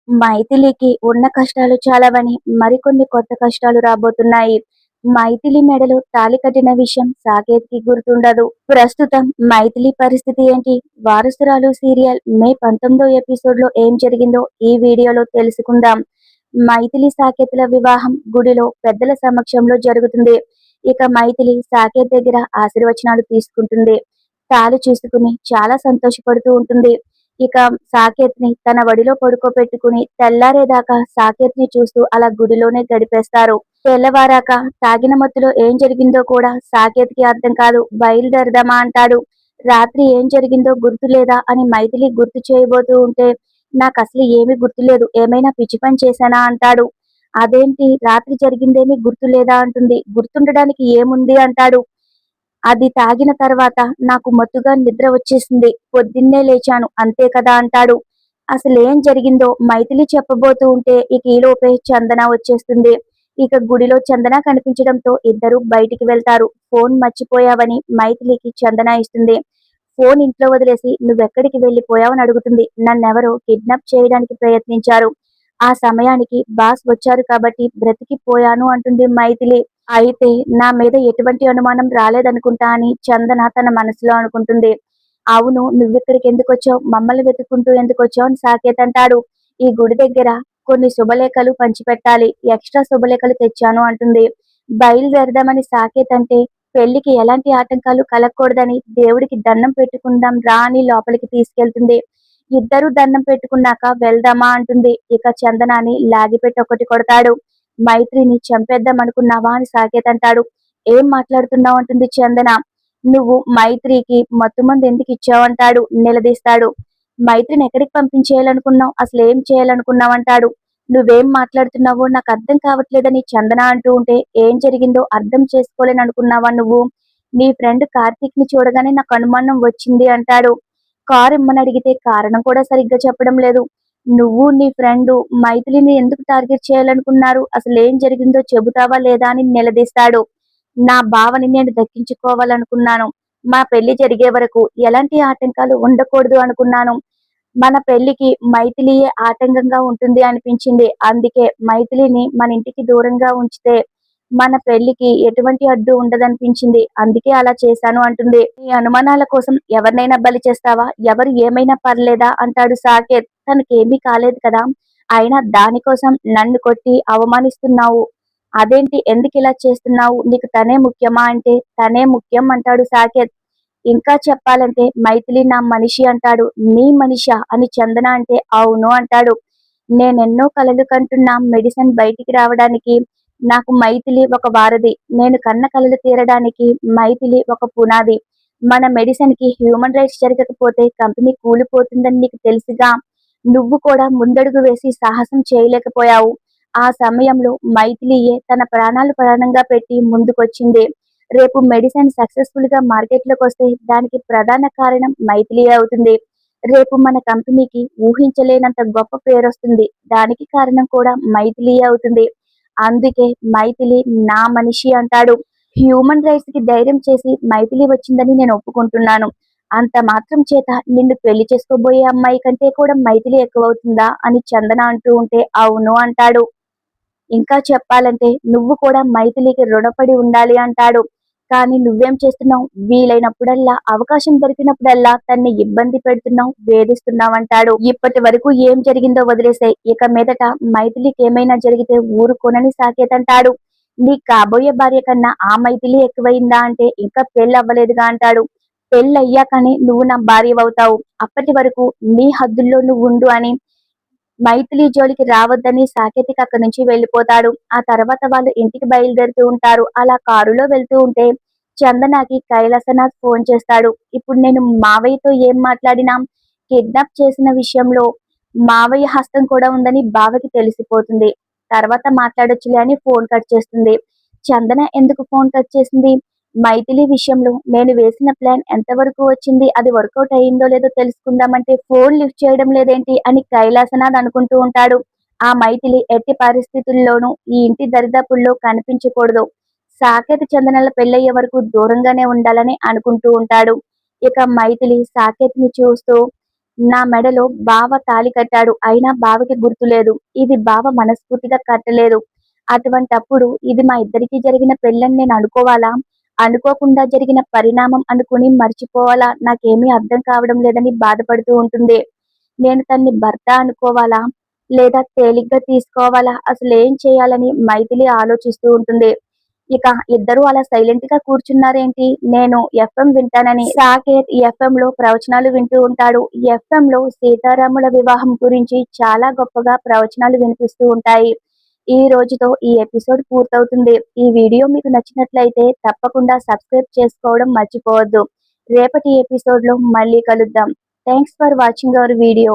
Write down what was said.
మైథిలికి ఉన్న కష్టాలు చాలవని మరికొన్ని కొత్త కష్టాలు రాబోతున్నాయి. మైథిలి మెడలో తాళి కట్టిన విషయం సాకేత్‌కి గుర్తుండదు. ప్రస్తుతం మైథిలి పరిస్థితి ఏంటి? వారసురాలు సీరియల్ మే 19వ ఎపిసోడ్‌లో ఏం జరిగిందో ఈ వీడియోలో తెలుసుకుందాం. మైథిలి సాకేత్‌ల వివాహం గుడిలో పెద్దల సమక్షంలో జరుగుతుంది. ఇక మైథిలి సాకేత్ దగ్గర ఆశీర్వచనాలు తీసుకుంటుంది. తాళి చూసుకుని చాలా సంతోషపడుతూ ఉంటుంది. ఇక సాకేత్‌ని తన ఒడిలో పడుకోబెట్టుకుని తెల్లారేదాకా సాకేత్‌ని చూస్తూ అలా గుడిలోనే గడిపేస్తారు. తెల్లవారాక తాగిన మత్తులో ఏం జరిగిందో కూడా సాకేత్‌కి అర్థం కాదు. బయలుదేరదామా అంటాడు. రాత్రి ఏం జరిగిందో గుర్తులేదా అని మైథిలి గుర్తు చేయబోతూ ఉంటే, నాకసలు ఏమీ గుర్తులేదు. ఏమైనా పిచ్చి పని చేశానా అంటాడు. అదేంటి రాత్రి జరిగిందేమీ గుర్తులేదా అంటుంది. గుర్తుండడానికి ఏముంది అంటాడు. అది తాగిన తర్వాత నాకు మత్తుగా నిద్ర వచ్చేసింది. పొద్దున్నే లేచాను అంతే కదా అంటాడు. అసలేం జరిగిందో మైథిలి చెప్పబోతూ ఉంటే ఇక ఈలోపే చందన వచ్చేస్తుంది. ఇక గుడిలో చందన కనిపించడంతో ఇద్దరు బయటికి వెళ్తారు. ఫోన్ మర్చిపోయావని మైథిలికి చందన ఇస్తుంది. ఫోన్ ఇంట్లో వదిలేసి నువ్వెక్కడికి వెళ్ళిపోయావని అడుగుతుంది. నన్నెవరో కిడ్నాప్ చేయడానికి ప్రయత్నించారు. ఆ సమయానికి బాస్ వచ్చారు కాబట్టి బ్రతికిపోయాను అంటుంది మైథిలి. అయితే నా మీద ఎటువంటి అనుమానం రాలేదనుకుంటా అని చందన తన మనసులో అనుకుంటుంది. అవును నువ్విక్కడికి ఎందుకొచ్చావు? మమ్మల్ని వెతుక్కుంటూ ఎందుకొచ్చావు అని సాకేత్ అంటాడు. ఈ గుడి దగ్గర కొన్ని శుభలేఖలు పంచిపెట్టాలి. ఎక్స్ట్రా శుభలేఖలు తెచ్చాను అంటుంది. బయలుదేరదామని సాకేత్ అంటే పెళ్లికి ఎలాంటి ఆటంకాలు కలగకూడదని దేవుడికి దండం పెట్టుకుందాం రా అని లోపలికి తీసుకెళ్తుంది. ఇద్దరూ దండం పెట్టుకున్నాక వెళ్దామా అంటుంది. ఇక చందనాని లాగిపెట్టి ఒకటి కొడతాడు. మైత్రిని చంపేద్దాం అనుకున్నావా అని సాకేత్ అంటాడు. ఏం మాట్లాడుతున్నావు అంటుంది చందన. నువ్వు మైత్రికి మత్తుమందు ఎందుకు ఇచ్చావు అంటాడు. నిలదీస్తాడు. మైత్రిని ఎక్కడికి పంపించేయాలనుకున్నావు? అసలు ఏం చేయాలనుకున్నావు అంటాడు. నువ్వేం మాట్లాడుతున్నావో నాకు అర్థం కావట్లేదని చందన అంటూ ఉంటే ఏం జరిగిందో అర్థం చేసుకోలేని అనుకున్నావా నువ్వు? నీ ఫ్రెండ్ కార్తీక్ ని చూడగానే నాకు అనుమానం వచ్చింది అంటాడు. కారు ఇమ్మని అడిగితే కారణం కూడా సరిగ్గా చెప్పడం లేదు. నువ్వు నీ ఫ్రెండు మైథిలిని ఎందుకు టార్గెట్ చేయాలనుకున్నారు? అసలేం జరిగిందో చెబుతావా లేదా అని నిలదీస్తాడు. నా బావని నేను దక్కించుకోవాలనుకున్నాను. మా పెళ్లి జరిగే వరకు ఎలాంటి ఆటంకాలు ఉండకూడదు అనుకున్నాను. మన పెళ్లికి మైథిలియే ఆటంకంగా ఉంటుంది అనిపించింది. అందుకే మైథిలిని మన ఇంటికి దూరంగా ఉంచితే మన పెళ్లికి ఎటువంటి అడ్డు ఉండదనిపించింది. అందుకే అలా చేశాను అంటుంది. నీ అనుమానాల కోసం ఎవరినైనా బలి చేస్తావా? ఎవరు ఏమైనా పర్లేదా అంటాడు సాకేత్. తనకేమీ కాలేదు కదా! అయినా దానికోసం నన్ను కొట్టి అవమానిస్తున్నావు. అదేంటి ఎందుకిలా చేస్తున్నావు? నీకు తనే ముఖ్యమా అంటే తనే ముఖ్యం అంటాడు సాకేత్. ఇంకా చెప్పాలంటే మైథిలి నా మనిషి అంటాడు. నీ మనిషా అని చందన అంటే అవును అంటాడు. నేనెన్నో కలలు కంటున్న మెడిసిన్ బయటికి రావడానికి నాకు మైథిలి ఒక వారధి. నేను కన్న కలలు తీరడానికి మైథిలి ఒక పునాది. మన మెడిసిన్ కి హ్యూమన్ రైట్స్ జరగకపోతే కంపెనీ కూలిపోతుందని నీకు తెలుసుగా. నువ్వు కూడా ముందడుగు వేసి సాహసం చేయలేకపోయావు. ఆ సమయంలో మైథిలియే తన ప్రాణాలు పణంగా పెట్టి ముందుకొచ్చింది. రేపు మెడిసిన్ సక్సెస్ఫుల్ గా మార్కెట్లోకి వస్తే దానికి ప్రధాన కారణం మైథిలియే అవుతుంది. రేపు మన కంపెనీకి ఊహించలేనంత గొప్ప పేరొస్తుంది. దానికి కారణం కూడా మైథిలియే అవుతుంది. అందుకే మైథిలి నా మనిషి అంటాడు. హ్యూమన్ రైట్స్ కి ధైర్యం చేసి మైథిలి వచ్చిందని నేను ఒప్పుకుంటున్నాను. అంత మాత్రం చేత నిన్ను పెళ్లి చేసుకోబోయే అమ్మాయి కంటే కూడా మైథిలి ఎక్కువవుతుందా అని చందన అంటూ ఉంటే అవును అంటాడు. ఇంకా చెప్పాలంటే నువ్వు కూడా మైథిలికి రుణపడి ఉండాలి అంటాడు. కానీ నువ్వేం చేస్తున్నావు? వీలైనప్పుడల్లా అవకాశం దొరికినప్పుడల్లా తన్ని ఇబ్బంది పెడుతున్నావు, వేధిస్తున్నావు అంటాడు. ఇప్పటి వరకు ఏం జరిగిందో వదిలేసాయి. ఇక మీదట మైథిలికి ఏమైనా జరిగితే ఊరుకోనని సాకేత్ అంటాడు. నీ కాబోయే భార్య కన్నా ఆ మైథిలి ఎక్కువైందా అంటే ఇంకా పెళ్ళవ్వలేదుగా అంటాడు. పెళ్ళయ్యాకనే నువ్వు నా భార్యవవుతావు. అప్పటి వరకు నీ హద్దుల్లో నువ్వు ఉండు అని మైథిలి జోలికి రావద్దని సాకేతిక్ అక్కడి నుంచి వెళ్ళిపోతాడు. ఆ తర్వాత వాళ్ళు ఇంటికి బయలుదేరుతూ ఉంటారు. అలా కారులో వెళ్తూ ఉంటే చందనకి కైలాసనాథ్ ఫోన్ చేస్తాడు. ఇప్పుడు నేను మావయ్యతో ఏం మాట్లాడినా కిడ్నాప్ చేసిన విషయంలో మావయ్య హస్తం కూడా ఉందని బావకి తెలిసిపోతుంది. తర్వాత మాట్లాడొచ్చులే అని ఫోన్ కట్ చేస్తుంది. చందన ఎందుకు ఫోన్ కట్ చేసింది? మైథిలి విషయంలో నేను వేసిన ప్లాన్ ఎంతవరకు వచ్చింది? అది వర్కౌట్ అయ్యిందో లేదో తెలుసుకుందామంటే ఫోన్ లిఫ్ట్ చేయడం లేదేంటి అని కైలాసనాథ్ అనుకుంటూ ఉంటాడు. ఆ మైథిలి ఎట్టి పరిస్థితుల్లోనూ ఈ ఇంటి దరిదాపుల్లో కనిపించకూడదు. సాకేత్ చందనల పెళ్ళయ్యే వరకు దూరంగానే ఉండాలని అనుకుంటూ ఉంటాడు. ఇక మైథిలి సాకేత్ ని చూస్తూ నా మెడలో బావ తాళి కట్టాడు. అయినా బావకి గుర్తులేదు. ఇది బావ మనస్ఫూర్తిగా కట్టలేదు. అటువంటప్పుడు ఇది మా ఇద్దరికీ జరిగిన పెళ్ళని నేను అనుకోవాలా? అనుకోకుండా జరిగిన పరిణామం అనుకుని మర్చిపోవాలా? నాకేమీ అర్థం కావడం లేదని బాధపడుతూ ఉంటుంది. నేను తన్ని భర్త అనుకోవాలా? లేదా తేలిగ్గా తీసుకోవాలా? అసలేం చేయాలని మైథిలి ఆలోచిస్తూ ఉంటుంది. ఇక ఇద్దరూ అలా సైలెంట్ గా కూర్చున్నారేంటి? నేను ఎఫ్ఎం వింటానని సాకేత్ ఎఫ్ఎం లో ప్రవచనాలు వింటూ ఉంటాడు. ఎఫ్ఎం లో సీతారాముల వివాహం గురించి చాలా గొప్పగా ప్రవచనాలు వినిపిస్తూ ఉంటాయి. ఈ రోజుతో ఈ ఎపిసోడ్ పూర్తవుతుంది. ఈ వీడియో మీకు నచ్చినట్లయితే తప్పకుండా సబ్స్క్రైబ్ చేసుకోవడం మర్చిపోవద్దు. రేపటి ఎపిసోడ్ లో మళ్ళీ కలుద్దాం. Thanks for watching our video.